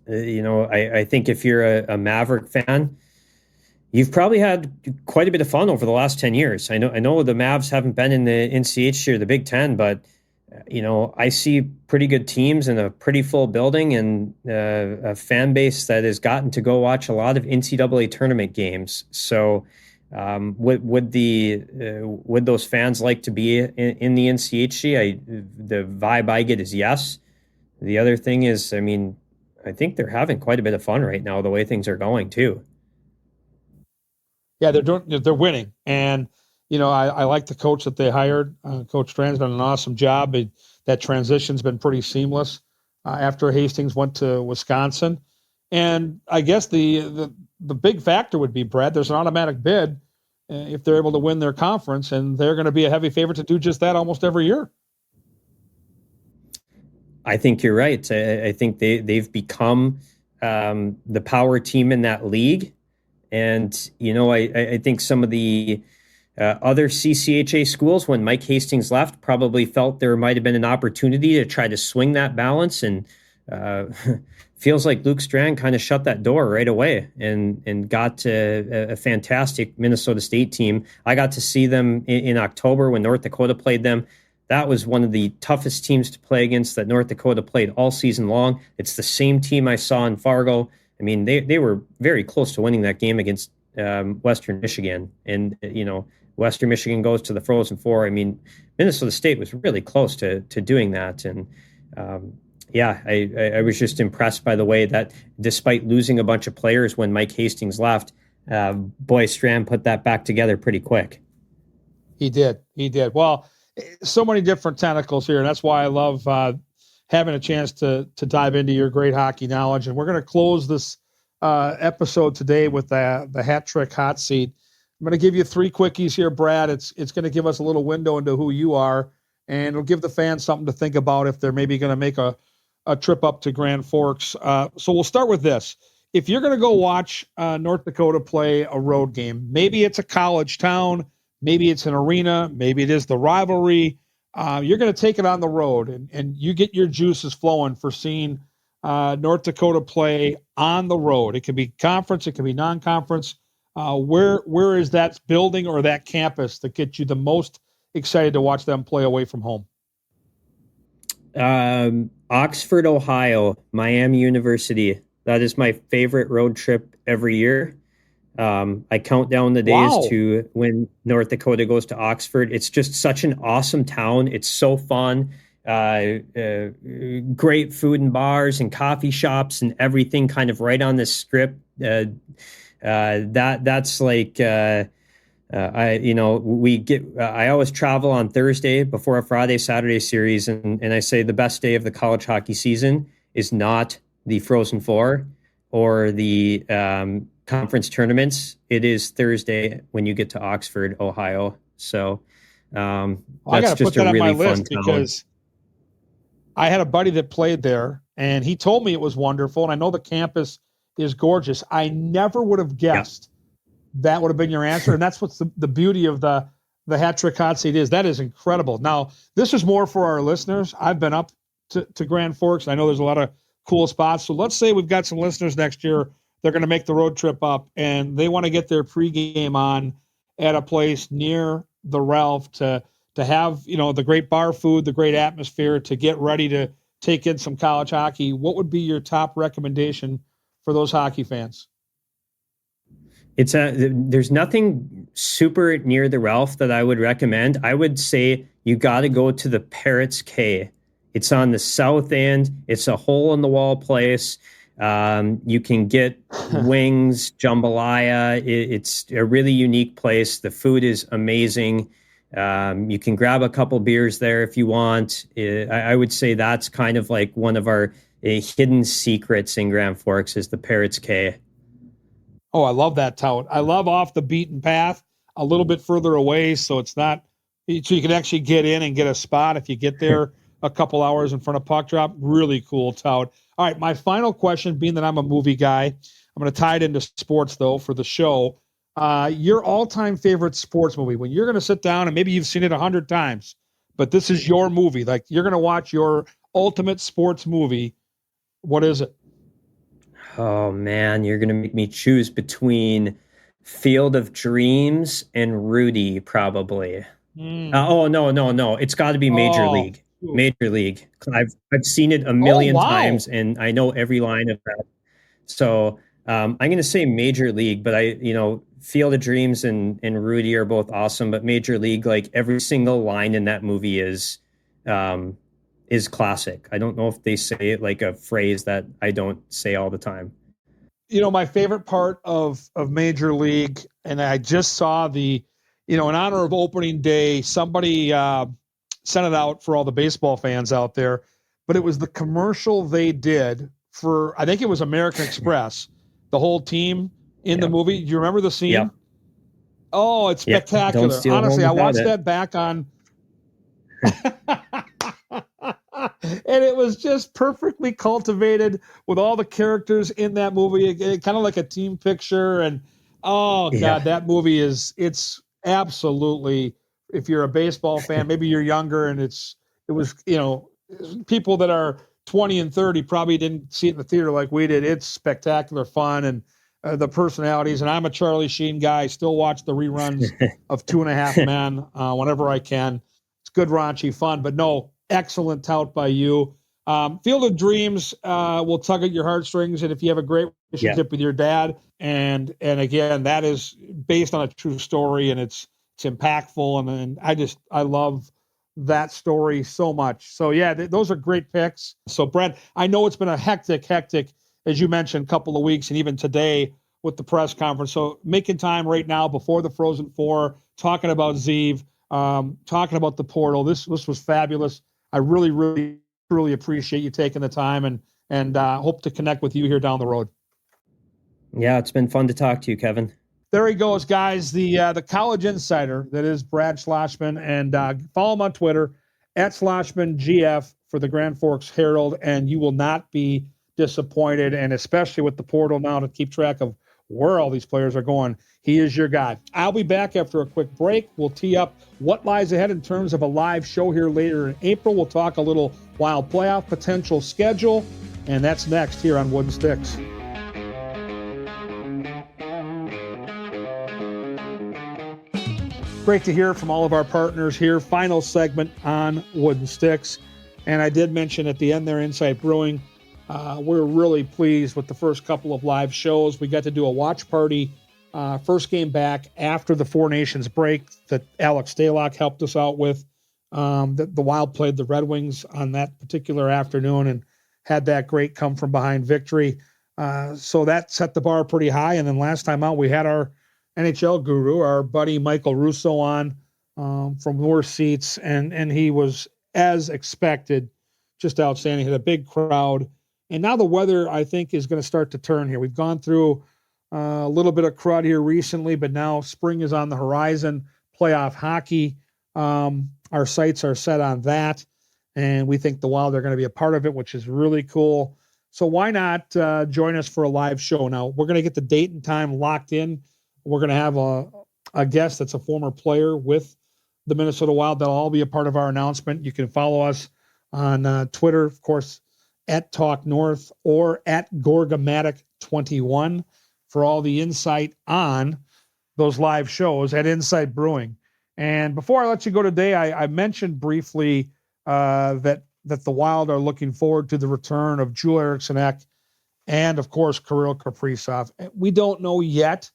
think if you're a Maverick fan, you've probably had quite a bit of fun over the last 10 years. I know the Mavs haven't been in the NCHC or the Big Ten, but I see pretty good teams in a pretty full building and a fan base that has gotten to go watch a lot of NCAA tournament games. So would those fans like to be in the NCHC? The vibe I get is yes. The other thing is, I think they're having quite a bit of fun right now, the way things are going too. Yeah, they're winning. And, I like the coach that they hired. Coach Strand's done an awesome job. That transition's been pretty seamless after Hastings went to Wisconsin. And I guess the big factor would be, Brad, there's an automatic bid if they're able to win their conference, and they're going to be a heavy favorite to do just that almost every year. I think you're right. I think they've become the power team in that league. And, I think some of the other CCHA schools, when Mike Hastings left, probably felt there might have been an opportunity to try to swing that balance. And feels like Luke Strand kind of shut that door right away and got a fantastic Minnesota State team. I got to see them in October when North Dakota played them. That was one of the toughest teams to play against that North Dakota played all season long. It's the same team I saw in Fargo. They were very close to winning that game against Western Michigan. And, Western Michigan goes to the Frozen Four. Minnesota State was really close to doing that. And, I was just impressed by the way that despite losing a bunch of players when Mike Hastings left, Strand put that back together pretty quick. He did. Well, so many different tentacles here. And that's why I love having a chance to dive into your great hockey knowledge. And we're going to close this episode today with the hat trick hot seat. I'm going to give you 3 quickies here, Brad. It's going to give us a little window into who you are, and it'll give the fans something to think about if they're maybe going to make a trip up to Grand Forks. So we'll start with this. If you're going to go watch North Dakota play a road game, maybe it's a college town, maybe it's an arena, maybe it is the rivalry, you're going to take it on the road, and you get your juices flowing for seeing North Dakota play on the road. It can be conference, it can be non-conference. Where is that building or that campus that gets you the most excited to watch them play away from home? Oxford, Ohio, Miami University. That is my favorite road trip every year. I count down the days to when North Dakota goes to Oxford. It's just such an awesome town. It's so fun. Great food and bars and coffee shops and everything kind of right on the strip. That's like, I always travel on Thursday before a Friday, Saturday series. And I say the best day of the college hockey season is not the Frozen Four or the conference tournaments. It is Thursday when you get to Oxford, Ohio. So that's just a really fun town. Because I had a buddy that played there, and he told me it was wonderful. And I know the campus is gorgeous. I never would have guessed that would have been your answer. And that's what's the beauty of the hat trick hot seat is. That is incredible. Now, this is more for our listeners. I've been up to Grand Forks. I know there's a lot of cool spots. So let's say we've got some listeners next year. They're going to make the road trip up, and they want to get their pregame on at a place near the Ralph to have, the great bar food, the great atmosphere, to get ready to take in some college hockey. What would be your top recommendation for those hockey fans? There's nothing super near the Ralph that I would recommend. I would say you got to go to the Parrots Cay. It's on the south end. It's a hole in the wall place. You can get wings, jambalaya. It's a really unique place. The food is amazing. You can grab a couple beers there if you want. I would say that's kind of like one of our hidden secrets in Grand Forks is the Parrots Cay. Oh, I love that tout. I love off the beaten path, a little bit further away, so it's not, so you can actually get in and get a spot if you get there a couple hours in front of puck drop. Really cool tout. All right, my final question, being that I'm a movie guy, I'm going to tie it into sports though for the show. Your all-time favorite sports movie, when you're going to sit down and maybe you've seen it 100 times, but this is your movie, like you're going to watch your ultimate sports movie. What is it? Oh man, you're going to make me choose between Field of Dreams and Rudy, probably. No. It's got to be Major League. Major League. I've seen it a million times, and I know every line of that. So I'm going to say Major League, but Field of Dreams and Rudy are both awesome. But Major League, like every single line in that movie is classic. I don't know if they say it like a phrase that I don't say all the time. My favorite part of Major League, and I just saw in honor of opening day, somebody sent it out for all the baseball fans out there, but it was the commercial they did for, I think it was American Express, the whole team in the movie. Do you remember the scene? Yep. Oh, it's spectacular. Honestly, I watched that back on. And it was just perfectly cultivated with all the characters in that movie, kind of like a team picture. And God, that movie it's absolutely, if you're a baseball fan, maybe you're younger and it was, people that are 20 and 30 probably didn't see it in the theater like we did. It's spectacular fun, and the personalities. And I'm a Charlie Sheen guy. I still watch the reruns of 2.5 Men whenever I can. It's good, raunchy fun, but no, excellent tout by you. Field of Dreams will tug at your heartstrings, and if you have a great relationship with your dad, and again, that is based on a true story, and it's impactful, and I love that story so much. So yeah, those are great picks. So Brad, I know it's been a hectic, as you mentioned, couple of weeks, and even today with the press conference. So making time right now before the Frozen Four, talking about Zeev, talking about the portal. This was fabulous. I really, really, truly appreciate you taking the time, and hope to connect with you here down the road. Yeah, it's been fun to talk to you, Kevin. There he goes, guys. The college insider that is Brad Schlossman, and follow him on Twitter at SchlossmanGF for the Grand Forks Herald, and you will not be disappointed. And especially with the portal now to keep track of where all these players are going, he is your guy. I'll be back after a quick break. We'll tee up what lies ahead in terms of a live show here later in April. We'll talk a little Wild playoff potential schedule, and that's next here on Wooden Sticks. Great to hear from all of our partners here. Final segment on Wooden Sticks. And I did mention at the end there, Insight Brewing, we're really pleased with the first couple of live shows. We got to do a watch party, first game back after the Four Nations break that Alex Stalock helped us out with. The Wild played the Red Wings on that particular afternoon and had that great come from behind victory. So that set the bar pretty high. And then last time out, we had our NHL guru, our buddy Michael Russo, on from North Seats, and he was, as expected, just outstanding. Had a big crowd. And now the weather, I think, is going to start to turn here. We've gone through a little bit of crud here recently, but now spring is on the horizon. Playoff hockey, our sights are set on that, and we think the Wild are going to be a part of it, which is really cool. So why not join us for a live show? Now, we're going to get the date and time locked in. We're going to have a guest that's a former player with the Minnesota Wild. That'll all be a part of our announcement. You can follow us on Twitter, of course, at Talk North or at Gorgamatic21 for all the insight on those live shows at Insight Brewing. And before I let you go today, I mentioned briefly that the Wild are looking forward to the return of Joel Eriksson Ek and, of course, Kirill Kaprizov. We don't know yet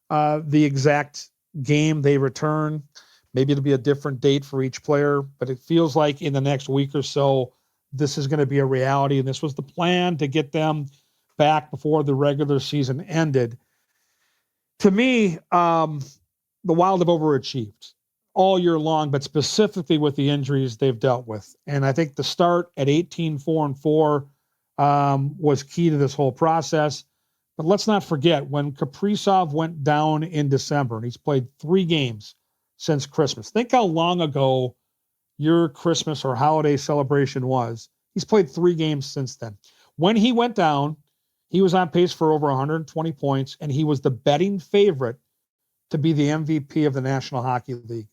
the exact game they return. Maybe it'll be a different date for each player, but it feels like in the next week or so, this is going to be a reality. And this was the plan to get them back before the regular season ended. To me, the Wild have overachieved all year long, but specifically with the injuries they've dealt with. And I think the start at 18-4-4 was key to this whole process. But let's not forget, when Kaprizov went down in December, and he's played 3 games since Christmas. Think how long ago your Christmas or holiday celebration was. He's played 3 games since then. When he went down, he was on pace for over 120 points, and he was the betting favorite to be the MVP of the National Hockey League.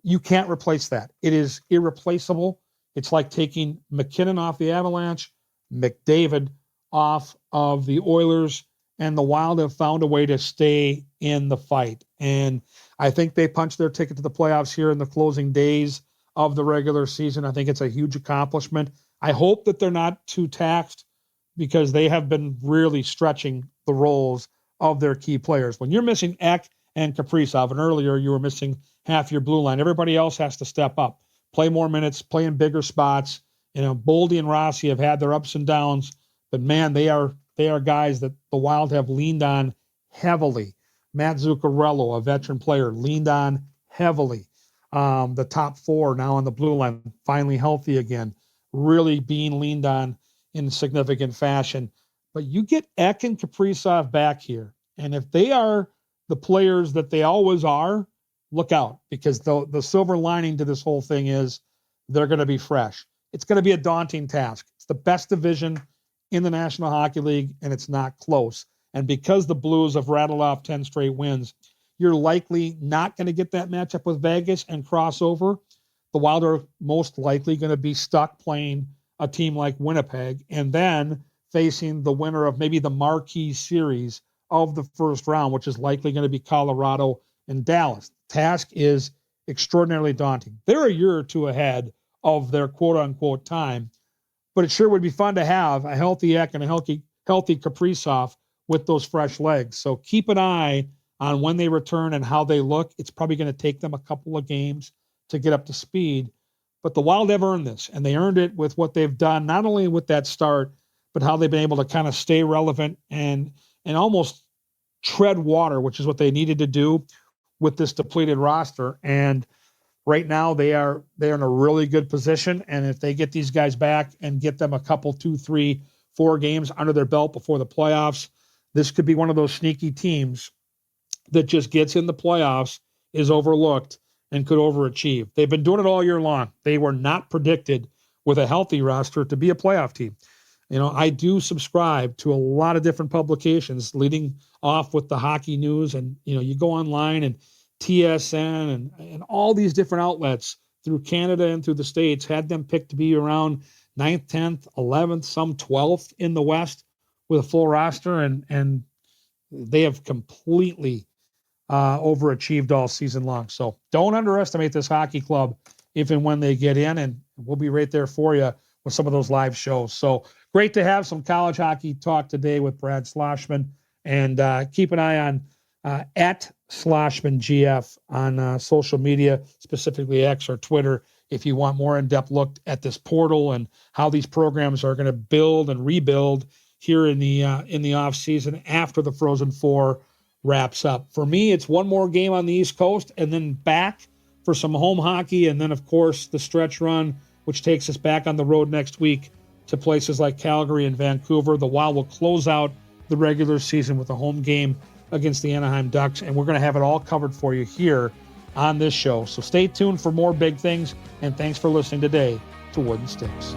You can't replace that. It is irreplaceable. It's like taking McKinnon off the Avalanche, McDavid off of the Oilers, and the Wild have found a way to stay in the fight. And I think they punched their ticket to the playoffs here in the closing days of the regular season. I think it's a huge accomplishment. I hope that they're not too taxed because they have been really stretching the roles of their key players. When you're missing Ek and Kaprizov, and earlier you were missing half your blue line, everybody else has to step up, play more minutes, play in bigger spots. You know, Boldy and Rossi have had their ups and downs, but man, they are guys that the Wild have leaned on heavily. Matt Zuccarello, a veteran player, leaned on heavily. The top 4 now on the blue line, finally healthy again, really being leaned on in significant fashion. But you get Ek and Kaprizov back here, and if they are the players that they always are, look out, because the silver lining to this whole thing is they're going to be fresh. It's going to be a daunting task. It's the best division in the National Hockey League, and it's not close. And because the Blues have rattled off 10 straight wins, you're likely not going to get that matchup with Vegas and crossover. The Wild are most likely going to be stuck playing a team like Winnipeg and then facing the winner of maybe the marquee series of the first round, which is likely going to be Colorado and Dallas. The task is extraordinarily daunting. They're a year or two ahead of their quote-unquote time, but it sure would be fun to have a healthy Ek and a healthy Kaprizov with those fresh legs. So keep an eye on when they return and how they look. It's probably going to take them a couple of games to get up to speed, but the Wild have earned this, and they earned it with what they've done, not only with that start, but how they've been able to kind of stay relevant and almost tread water, which is what they needed to do with this depleted roster. And right now they're in a really good position. And if they get these guys back and get them a couple, 2, 3, 4 games under their belt before the playoffs, this could be one of those sneaky teams that just gets in the playoffs is overlooked and could overachieve. They've been doing it all year long. They were not predicted with a healthy roster to be a playoff team. I do subscribe to a lot of different publications, leading off with the hockey news. And, you go online and TSN and all these different outlets through Canada and through the States had them picked to be around 9th, 10th, 11th, some 12th in the West with a full roster. And they have completely overachieved all season long. So don't underestimate this hockey club if and when they get in, and we'll be right there for you with some of those live shows. So great to have some college hockey talk today with Brad Schlossman, and keep an eye on at SchlossmanGF on social media, specifically X or Twitter, if you want more in-depth look at this portal and how these programs are going to build and rebuild here in the off season after the Frozen Four wraps up. For me, it's one more game on the East Coast and then back for some home hockey, and then of course the stretch run, which takes us back on the road next week to places like Calgary and Vancouver. The Wild will close out the regular season with a home game against the Anaheim Ducks, and we're going to have it all covered for you here on this show. So stay tuned for more big things, and thanks for listening today to Wooden Sticks.